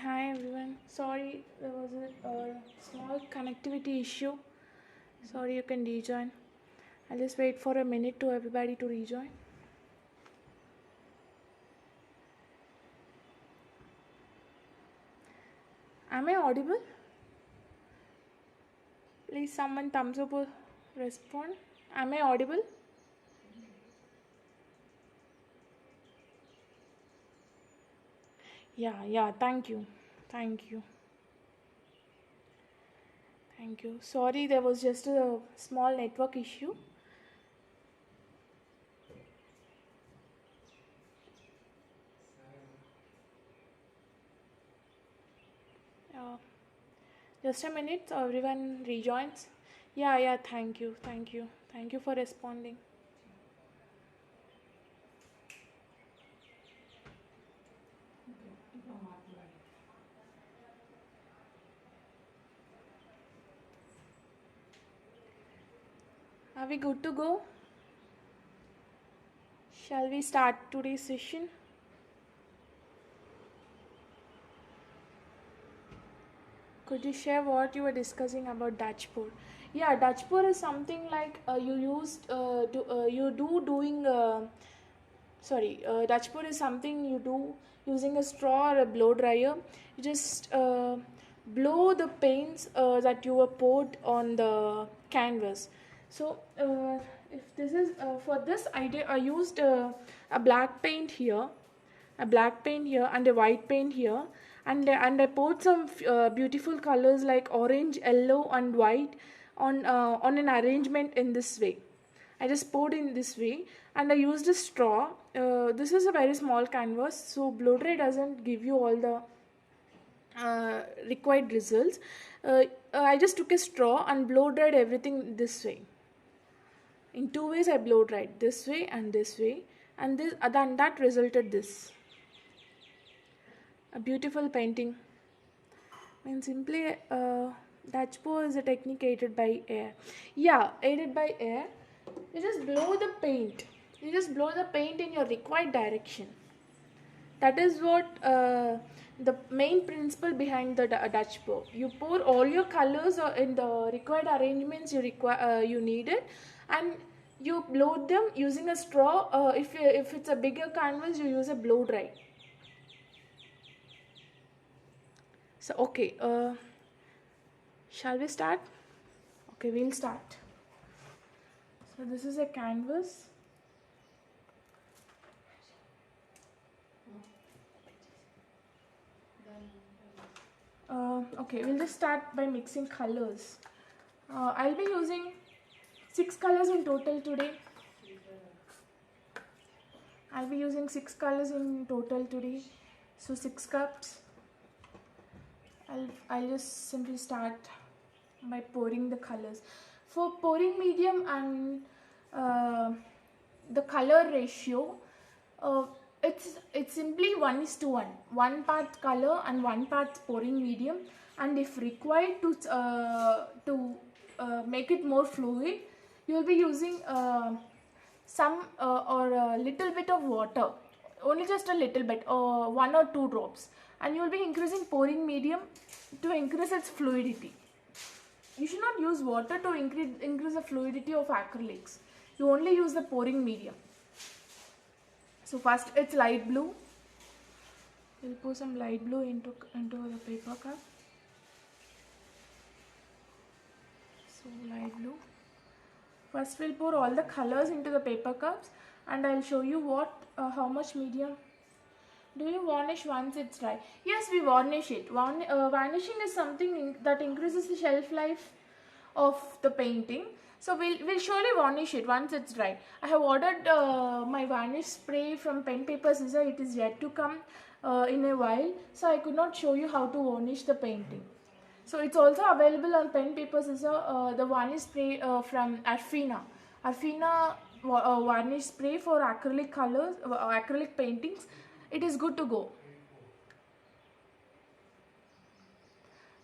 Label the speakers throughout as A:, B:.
A: Hi everyone. Sorry, there was a small connectivity issue. Sorry, you can rejoin. I'll just wait for a minute to everybody to rejoin. Am I audible? Please, someone thumbs up or respond. Am I audible? Yeah. Thank you. Thank you. Thank you. Sorry, there was just a small network issue. Uh, just a minute, so everyone rejoins. Yeah. Thank you for responding. Are we good to go? Shall we start today's session? Could you share what you were discussing about Dutch pour? Yeah, Dutch pour is something like you do doing. Dutch pour is something you do using a straw or a blow dryer. You just blow the paints that you were poured on the canvas. So if this is for this I used a black paint here, and a white paint here, and I poured some beautiful colors like orange, yellow, and white on an arrangement in this way. I just poured in this way, and I used a straw. This is a very small canvas, so blow dry doesn't give you all the required results. I just took a straw and blow dried everything this way. In two ways, I blow dried this way, and then that resulted this a beautiful painting. And simply, Dutch pour is a technique aided by air. Yeah, aided by air. You just blow the paint. You just blow the paint in your required direction. That is what the main principle behind the Dutch pour. You pour all your colors in the required arrangements you needed, and you blow them using a straw. If it's a bigger canvas, you use a blow dry. So okay, shall we start? Okay, we'll start. So this is a canvas. Okay, we'll just start by mixing colors. I'll be using 6 colors in total today. So 6 cups. I'll just simply start by pouring the colors. For pouring medium and the color ratio, it's simply 1:1. 1 part color and 1 part pouring medium, and if required to make it more fluid, you will be using some or a little bit of water, only just a little bit, 1 or 2 drops, and you will be increasing pouring medium to increase its fluidity. You should not use water to increase the fluidity of acrylics. You only use the pouring medium. So first it's light blue. We'll pour some light blue into the paper cup. So light blue. First we'll pour all the colors into the paper cups, and I'll show you how much medium. Do you varnish once it's dry? Yes, we varnish it. Varnishing is something that increases the shelf life of the painting. So we'll surely varnish it once it's dry. I have ordered my varnish spray from Pen Paper Scissor. It is yet to come in a while, so I could not show you how to varnish the painting. So it's also available on Pen Paper Scissor, the varnish spray from Arfina varnish spray for acrylic colors, acrylic paintings. It is good to go.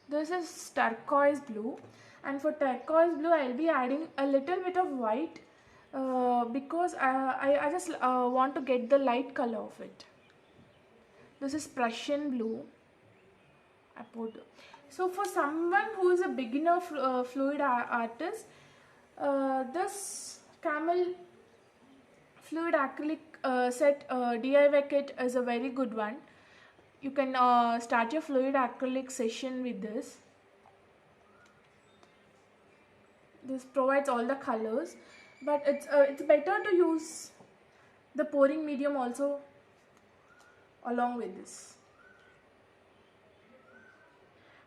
A: This is turquoise blue, and for turquoise blue I'll be adding a little bit of white because I just want to get the light color of it. This is Prussian blue. I poured. So for someone who is a beginner fluid artist, this Camel fluid acrylic set DIY kit is a very good one. You can start your fluid acrylic session with this. This provides all the colors, but it's better to use the pouring medium also along with this.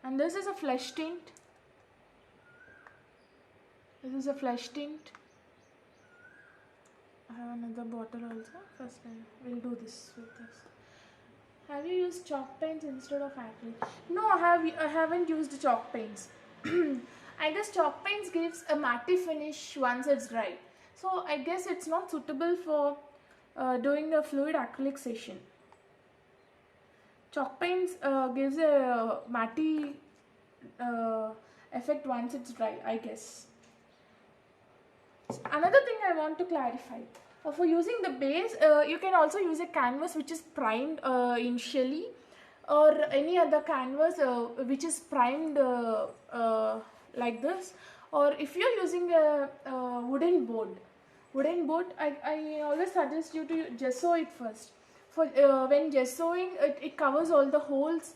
A: And this is a flesh tint. This is a flesh tint. I have another bottle also. First we'll do this with this. Have you used chalk paints instead of acrylic? No, I haven't used chalk paints. I guess chalk paints gives a matte finish once it's dry. So I guess it's not suitable for doing a fluid acrylic session. Chalk paints gives a matte effect once it's dry, I guess. Another thing I want to clarify. For using the base, you can also use a canvas which is primed initially, or any other canvas which is primed like this. Or if you're using a wooden board, I always suggest you to gesso it first. For when gessoing, it covers all the holes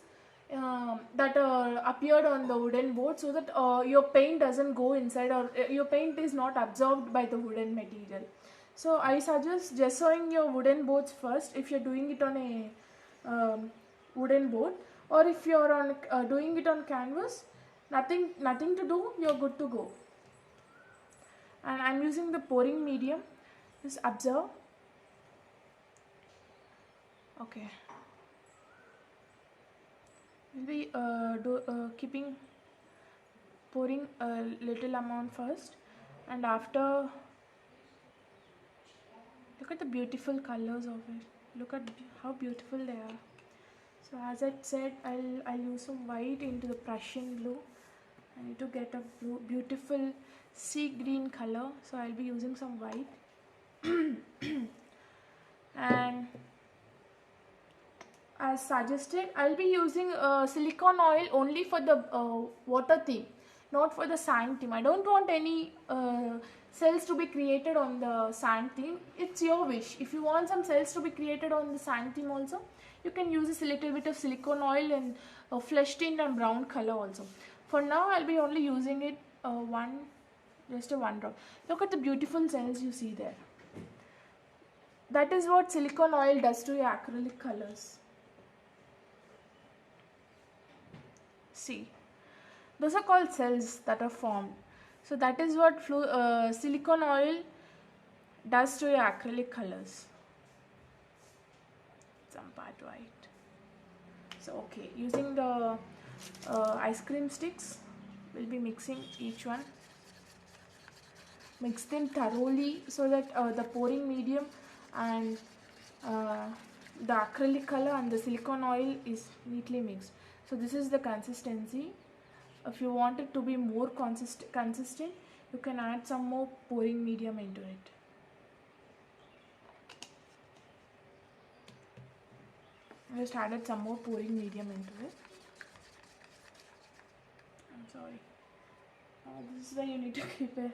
A: that appeared on the wooden board, so that your paint doesn't go inside, or your paint is not absorbed by the wooden material. So I suggest gessoing your wooden boards first if you're doing it on a wooden board, or if you're on doing it on canvas, nothing to do, you're good to go. And I'm using the pouring medium. Just observe. Okay. We'll be keeping pouring a little amount first, and after, look at the beautiful colors of it. Look at how beautiful they are. So as I said, I'll use some white into the Prussian blue. I need to get a beautiful sea green color, so I'll be using some white. And as suggested, I'll be using silicone oil only for the water theme, not for the sand theme. I don't want any cells to be created on the sand theme. It's your wish. If you want some cells to be created on the sand theme also, you can use a little bit of silicone oil and flesh tint and brown color also. For now, I'll be only using it just a one drop. Look at the beautiful cells you see there. That is what silicone oil does to your acrylic colors. See, those are called cells that are formed. So that is what silicone oil does to your acrylic colors. Some part white. So okay, using the ice cream sticks, we'll be mixing each one. Mix them thoroughly so that the pouring medium and the acrylic color and the silicone oil is neatly mixed. So this is the consistency. If you want it to be more consistent, you can add some more pouring medium into it. I just added some more pouring medium into it. I'm sorry. This is where you need to keep it.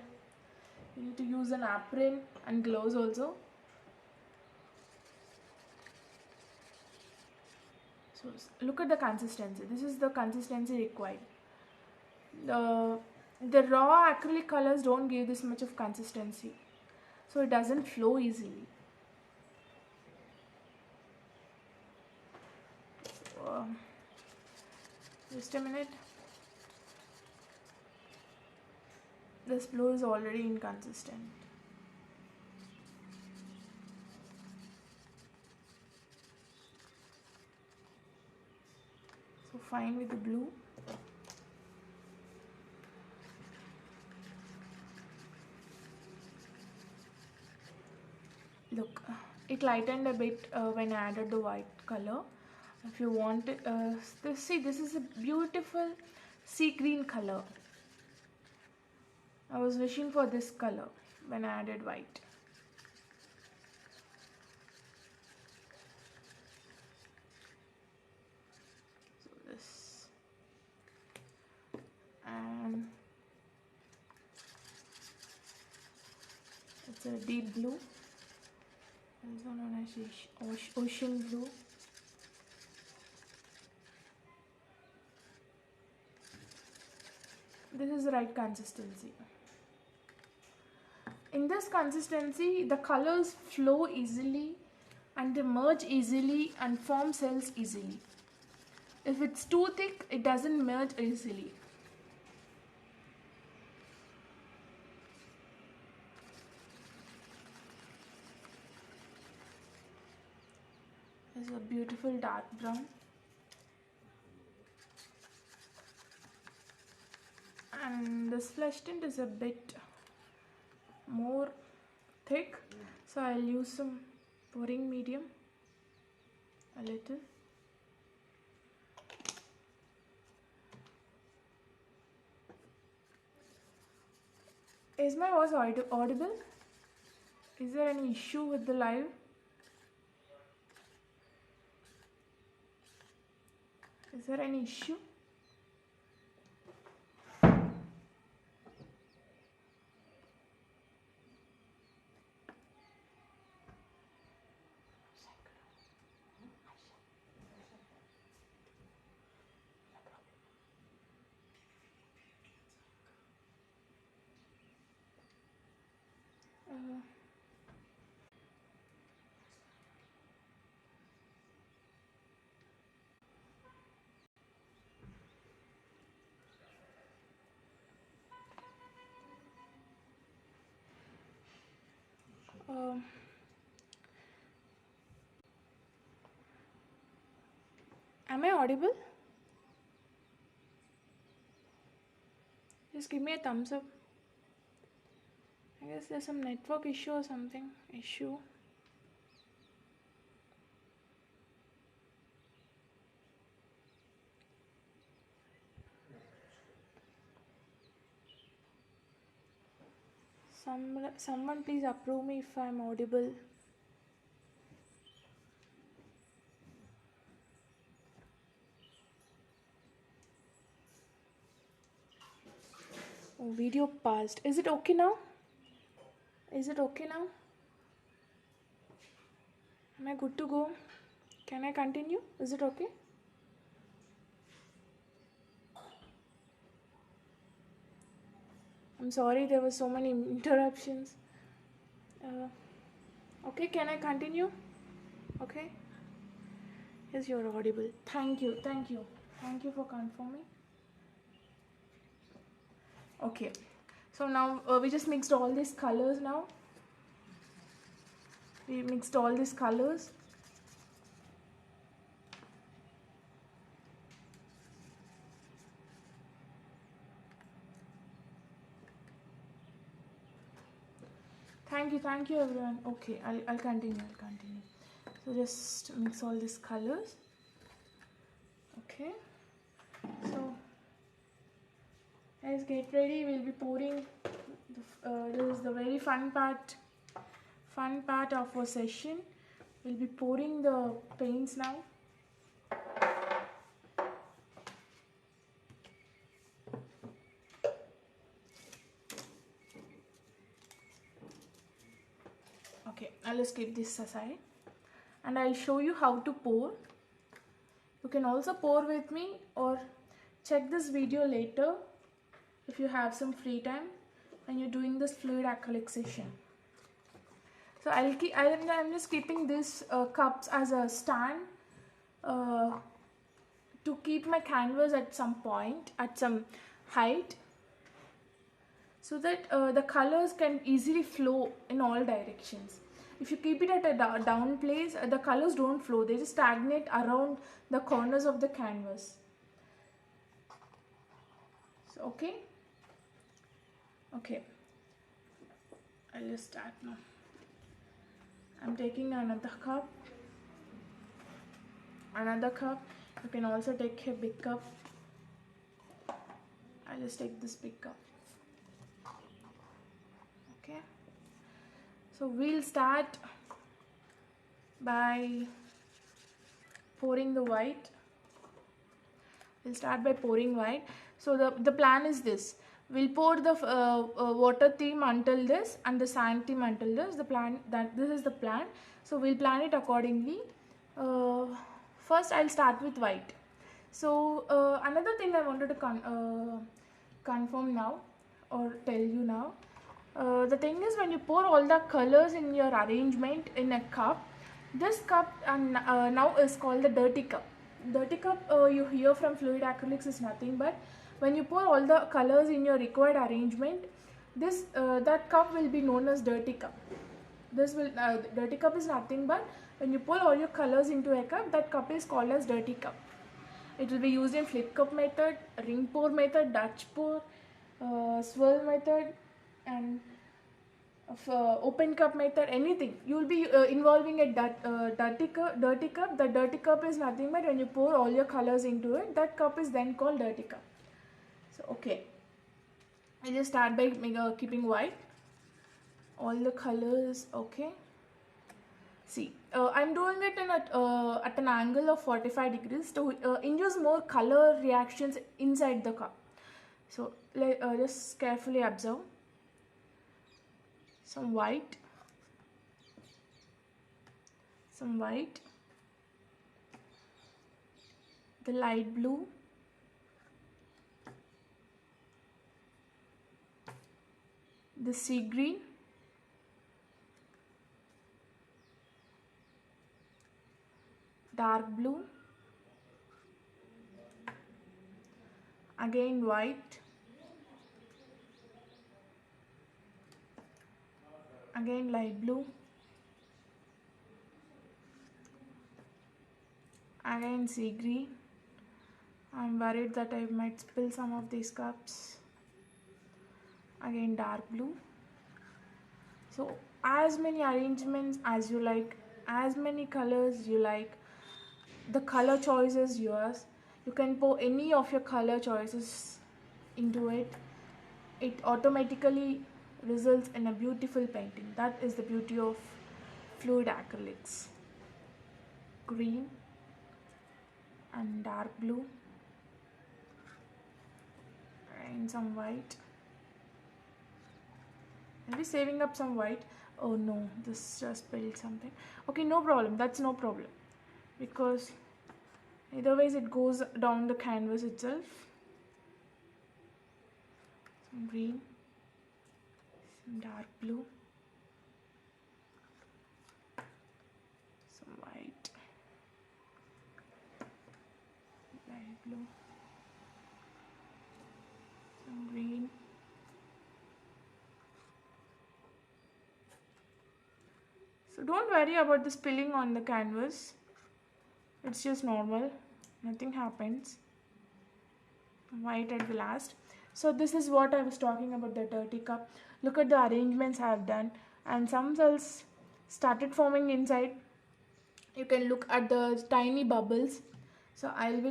A: You need to use an apron and gloves also. So look at the consistency. This is the consistency required. The raw acrylic colors don't give this much of consistency, so it doesn't flow easily. So, just a minute. This blue is already inconsistent. So fine with the blue. Look, it lightened a bit when I added the white color. If you want it, see, this is a beautiful sea green color. I was wishing for this color when I added white. So this, deep blue, also known as ocean blue. This is the right consistency. In this consistency, the colors flow easily and they merge easily and form cells easily. If it's too thick, it doesn't merge easily. This is a beautiful dark brown. And this flesh tint is a bit more thick, so I'll use some pouring medium a little. Is my voice audible? Is there any issue with the live? Is there any issue? Am I audible? Just give me a thumbs up. I guess there's some network issue or something. Someone please approve me if I'm audible. Oh, video paused. Is it okay now? Is it okay now? Am I good to go? Can I continue? Is it okay? I'm sorry, there were so many interruptions. Okay, can I continue? Okay. Yes, you're audible. Thank you for confirming. Okay, so now we just mixed all these colors now. We mixed all these colors. Thank you everyone. Okay, I'll continue. So just mix all these colors. Okay, so guys, get ready. We'll be pouring. This is the very fun part of our session. We'll be pouring the paints now. Okay, I'll just keep this aside and I'll show you how to pour. You can also pour with me or check this video later if you have some free time when you're doing this fluid acrylic session. So I'm just keeping this cups as a stand to keep my canvas at some point, at some height, so that the colors can easily flow in all directions. If you keep it at a down place, the colors don't flow, they just stagnate around the corners of the canvas. So, okay, I'll just start now. I'm taking another cup. You can also take a big cup. I'll just take this big cup. Okay, so we'll start by pouring the white. We'll start by pouring white. So the plan is this: we'll pour the water theme until this and the sand theme until this. This is the plan. So we'll plan it accordingly. First I'll start with white. So another thing I wanted to confirm now or tell you now. The thing is, when you pour all the colors in your arrangement in a cup, this cup now is called the dirty cup. Dirty cup you hear from fluid acrylics is nothing but when you pour all the colors in your required arrangement, that cup will be known as dirty cup. Dirty cup is nothing but when you pour all your colors into a cup, that cup is called as dirty cup. It will be used in flip cup method, ring pour method, Dutch pour, swirl method, and open cup method. Anything you will be involving a dirty cup. The dirty cup is nothing but when you pour all your colors into it, that cup is then called dirty cup. So okay, I just start by keeping white, all the colors. Okay, see, I'm doing it at an angle of 45 degrees to induce more color reactions inside the cup. So just carefully observe. Some white, the light blue, the sea green, dark blue, again white, again light blue, again sea green. I'm worried that I might spill some of these cups. Again dark blue. So as many arrangements as you like, as many colors you like, the color choice is yours. You can pour any of your color choices into it. It automatically results in a beautiful painting. That is the beauty of fluid acrylics. Green and dark blue and some white. I'll be saving up some white. Oh no, this just spilled something. Okay, no problem, that's no problem, because otherwise it goes down the canvas itself. Some green, some dark blue, some white, light blue, some green, so don't worry about the spilling on the canvas. It's just normal, nothing happens. White at the last. So this is what I was talking about, the dirty cup. Look at the arrangements I have done, and some cells started forming inside. You can look at the tiny bubbles. So I'll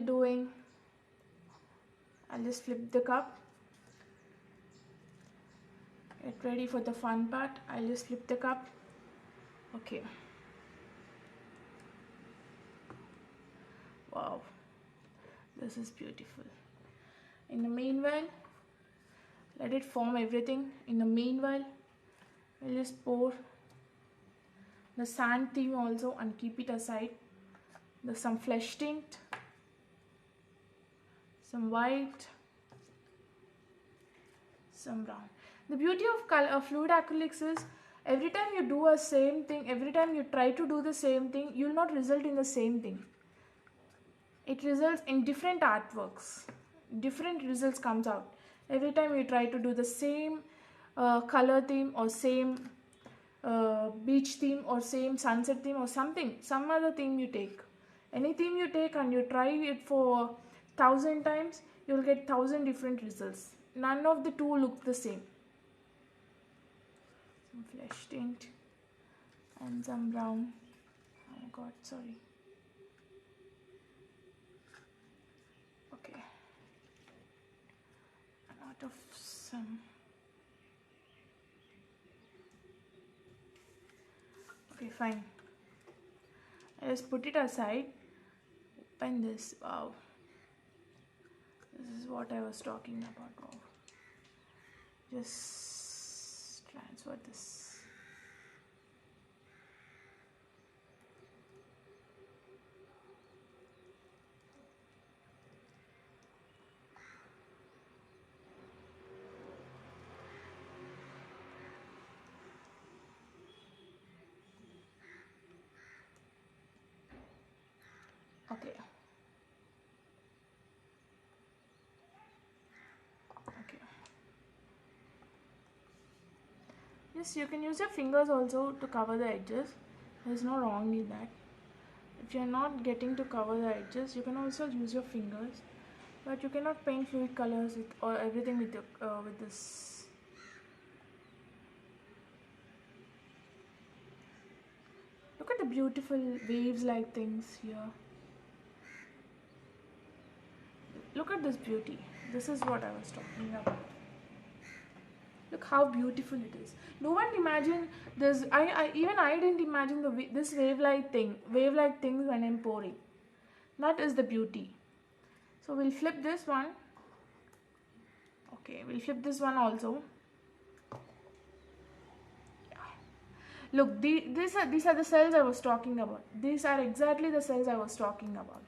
A: just flip the cup. Get ready for the fun part. I'll just flip the cup. Okay. Wow, this is beautiful. In the meanwhile, let it form everything. In the meanwhile, we'll just pour the sand theme also and keep it aside. There's some flesh tint, some white, some brown. The beauty of fluid acrylics is every time you do a same thing, every time you try to do the same thing, you will not result in the same thing. It results in different artworks. Different results comes out. Every time you try to do the same color theme or same beach theme or same sunset theme or something, some other theme you take. Any theme you take and you try it for 1,000 times, you will get 1,000 different results. None of the two look the same. Some flesh tint and some brown. Oh god, sorry. Okay. I'm out of some. Okay, fine. I just put it aside. Open this. Wow. This is what I was talking about. Wow. just transfer this. Okay. Okay. Yes, you can use your fingers also to cover the edges. There's no wrong in that. If you're not getting to cover the edges, you can also use your fingers. But you cannot paint fluid colors or everything with this. Look at the beautiful waves-like things here. Look at this beauty. This is what I was talking about. Look how beautiful it is. No one imagined this. Even I didn't imagine this wave-like things when I'm pouring. That is the beauty. So we'll flip this one. Okay, we'll flip this one also. Look, these are the cells I was talking about. These are exactly the cells I was talking about.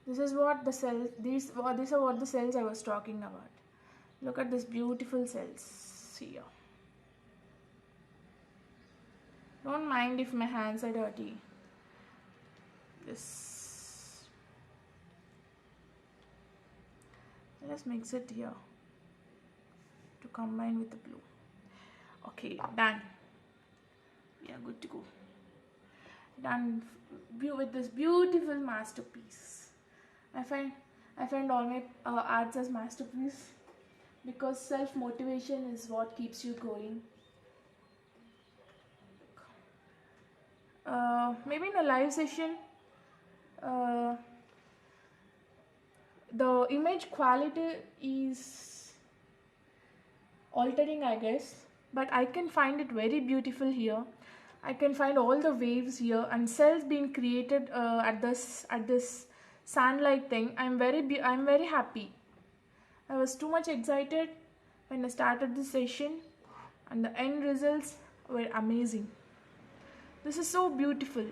A: This is what the cells. These are what the cells I was talking about. Look at this beautiful cells here. Don't mind if my hands are dirty. Let's mix it here to combine with the blue. Okay, done. We are good to go. Done with this beautiful masterpiece. I find all my arts as masterpiece because self-motivation is what keeps you going. Maybe in a live session, the image quality is altering, I guess, but I can find it very beautiful here. I can find all the waves here and cells being created at this sand-like thing. I'm very happy. I was too much excited when I started this session, and the end results were amazing. This is so beautiful.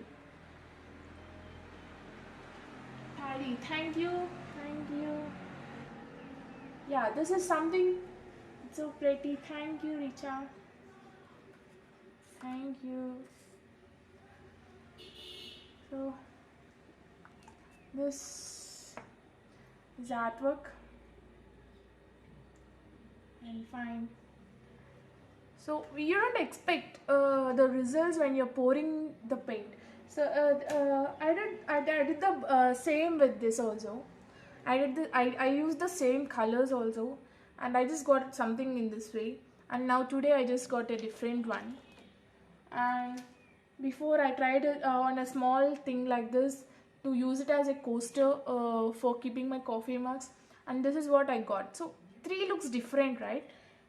A: Patty, thank you. Yeah, this is something so pretty. Thank you, Richa. Thank you. So this is artwork and fine. So you don't expect the results when you're pouring the paint. So I did the same with this also. I used the same colors also, and I just got something in this way. And now today I just got a different one. And before I tried it on a small thing like this to use it as a coaster for keeping my coffee mugs, and this is what I got. So 3 looks different, right?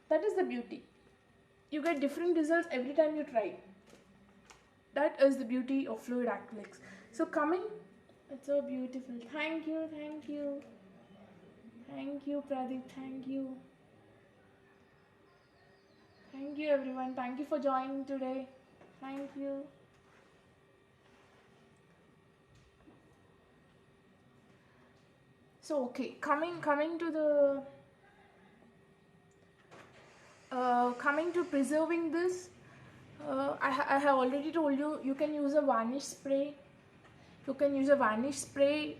A: That is the beauty. You get different results every time you try. That is the beauty of fluid acrylics. So it's so beautiful. Thank you, Pradeep. Thank you everyone. Thank you for joining today. Thank you. So okay, coming to preserving this, I have already told you, you can use a varnish spray.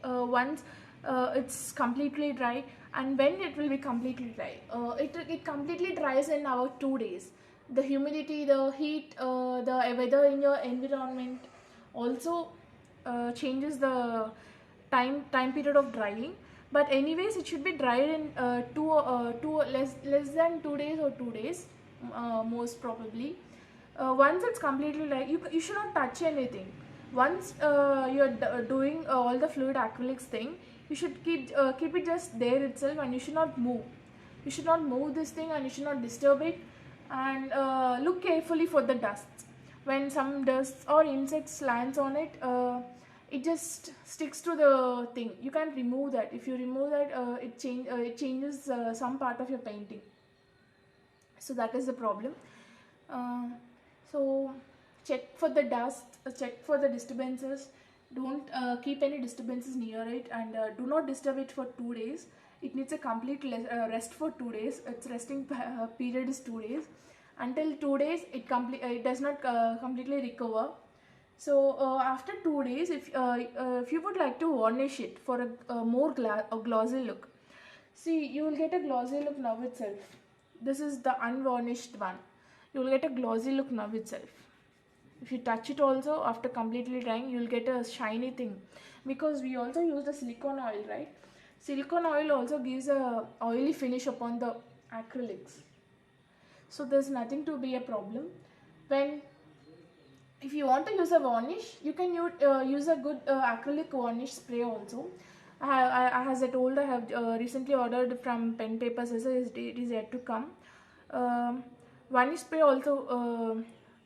A: Once it's completely dry, and when it will be completely dry, it completely dries in about 2 days. The humidity, the heat, the weather in your environment also changes the time period of drying. But anyways, it should be dried in less than 2 days or 2 days, most probably. Once it's completely dry, you should not touch anything. Once you're doing all the fluid acrylics thing, you should keep it just there itself, and you should not move. You should not move this thing, and you should not disturb it. And look carefully for the dust. When some dust or insects lands on it, it just sticks to the thing. You can't remove that. If you remove that, it changes some part of your painting. So that is the problem. uh, so check for the dust, check for the disturbances. Don't keep any disturbances near it, and do not disturb it for 2 days. It needs a complete rest for 2 days. Its resting period is 2 days. Until 2 days it does not completely recover. So after 2 days, if you would like to varnish it for a glossy look, see, you will get a glossy look now itself. This is the unvarnished one. You will get a glossy look now itself. If you touch it also after completely drying, you will get a shiny thing, because we also use the silicone oil, right? Silicone oil also gives a oily finish upon the acrylics. So there's nothing to be a problem. When if you want to use a varnish, you can use a good acrylic varnish spray also. As I told, I have recently ordered from Pen Paper Scissor. It is yet to come. Varnish spray also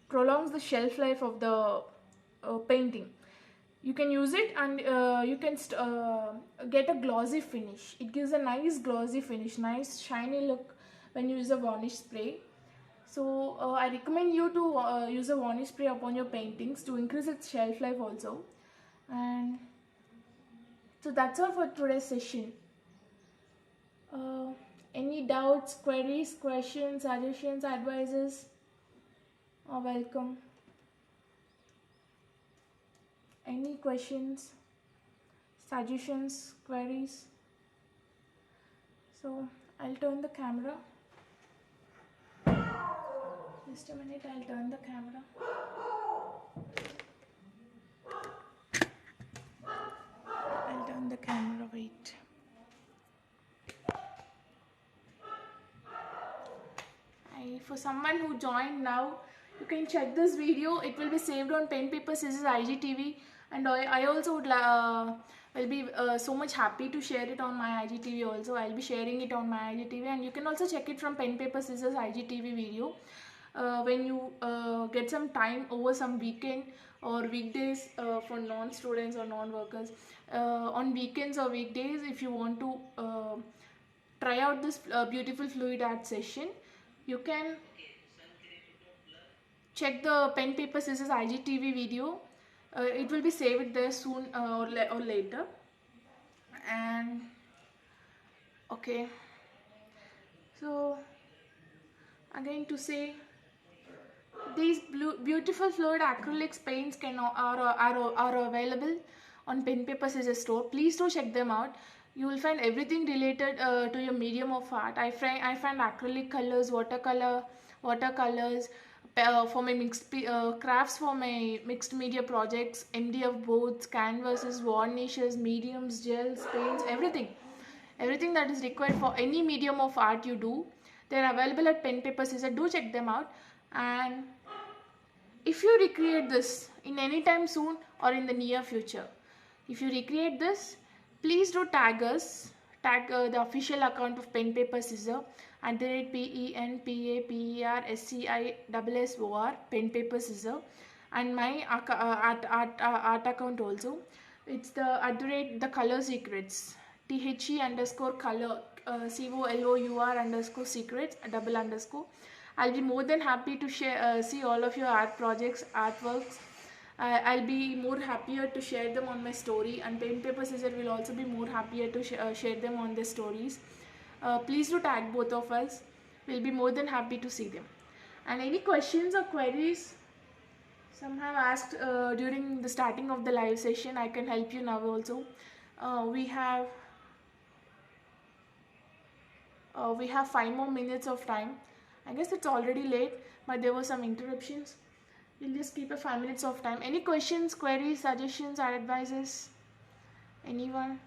A: prolongs the shelf life of the painting. You can use it, and you can get a glossy finish. It gives a nice glossy finish, nice shiny look when you use a varnish spray. So I recommend you to use a varnish spray upon your paintings to increase its shelf life also. And so that's all for today's session. Any doubts, queries, questions, suggestions, advices are welcome. Any questions, suggestions, queries? So I'll turn the camera. Just a minute, I'll turn the camera. I'll turn the camera, wait. For someone who joined now, you can check this video. It will be saved on Pen Paper Scissors IGTV, and I also will be so much happy to share it on my IGTV also. I'll be sharing it on my IGTV, and you can also check it from Pen Paper Scissors IGTV video. When you get some time over some weekend or weekdays for non-students or non-workers, on weekends or weekdays, if you want to try out this beautiful fluid art session, you can check the Pen Paper Scissors IGTV video. It will be saved there soon or later. And okay, so again to say, these beautiful fluid acrylics paints are available on Pen Paper Scissors store. Please do check them out. You will find everything related to your medium of art. I find acrylic colors, watercolors for my crafts, for my mixed media projects, MDF boards, canvases, varnishes, mediums, gels, paints, everything that is required for any medium of art you do. They are available at Pen Paper Scissors. Do check them out. And if you recreate this in any time soon or in the near future, if you recreate this, please do tag us. Tag the official account of Pen Paper Scissor at the rate PENPAPERSCISSOR, Pen Paper Scissor, and my art account also. It's the at the rate the color secrets, THE_color COLOUR_secrets _. I'll be more than happy to share see all of your art projects, artworks. I'll be more happier to share them on my story, and Pen Paper Scissor will also be more happier to share them on their stories. Please do tag both of us. We'll be more than happy to see them. And any questions or queries some have asked during the starting of the live session, I can help you now also. We have 5 more minutes of time. I guess it's already late, but there were some interruptions. We'll just keep 5 minutes of time. Any questions, queries, suggestions, or advices? Anyone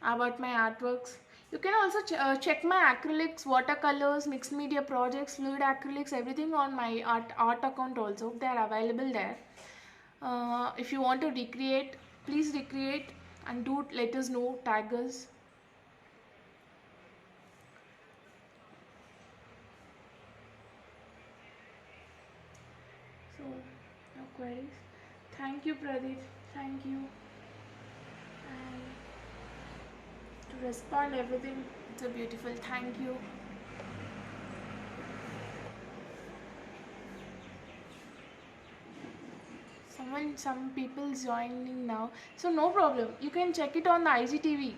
A: about my artworks? You can also check my acrylics, watercolors, mixed media projects, fluid acrylics, everything on my art account also. They are available there. If you want to recreate, please recreate and do let us know, tag us. So, no queries. Thank you, Pradeep. Thank you. And to respond everything, it's a beautiful. Thank you. Some people joining now, so no problem. You can check it on the IGTV.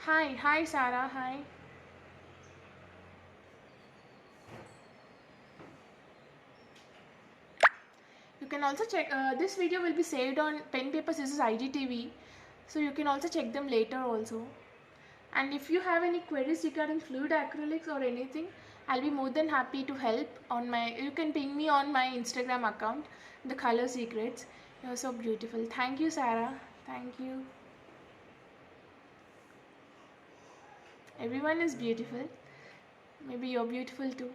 A: Hi, Sarah. Hi. You can also check. This video will be saved on Pen Paper Scissors IGTV, so you can also check them later also. And if you have any queries regarding fluid acrylics or anything, I'll be more than happy to help on my. You can ping me on my Instagram account, The Color Secrets. You're so beautiful. Thank you, Sarah. Thank you. Everyone is beautiful. Maybe you're beautiful too.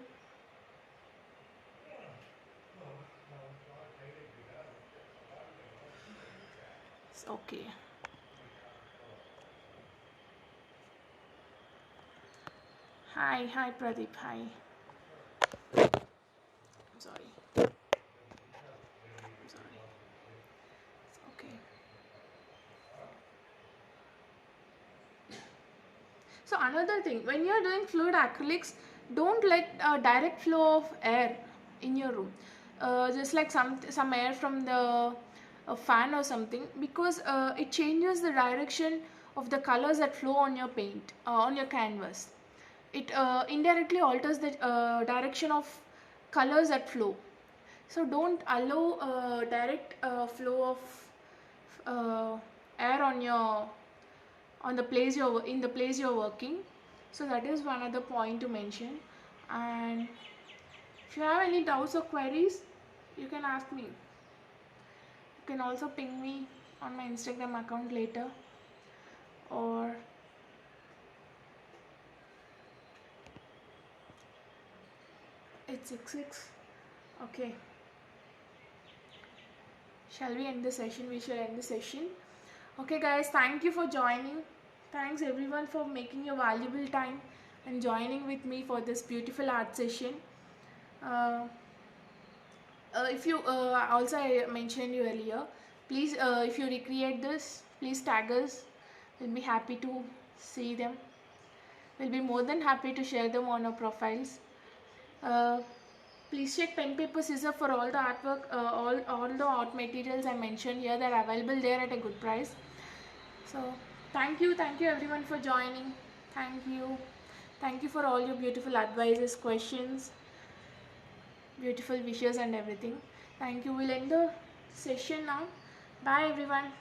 A: It's okay. Hi Pradeep. Hi. I'm sorry. It's okay. So another thing, when you're doing fluid acrylics, don't let a direct flow of air in your room. Just like some air from the fan or something, because it changes the direction of the colors that flow on your paint, on your canvas. It indirectly alters the direction of colors that flow. So don't allow direct flow of air on the place you're working. So that is one other point to mention. And if you have any doubts or queries, you can ask me. You can also ping me on my Instagram account later, or it's 6:06. Okay. Shall we end the session? We shall end the session. Okay guys, thank you for joining. Thanks everyone for making your valuable time and joining with me for this beautiful art session. If you also I mentioned you earlier, please if you recreate this, please tag us. We'll be happy to see them. We'll be more than happy to share them on our profiles. Please check Pen Paper Scissor for all the artwork, all the art materials I mentioned here that are available there at a good price. So thank you everyone for joining. Thank you for all your beautiful advices, questions, beautiful wishes and everything. Thank you. We'll end the session now. Bye everyone.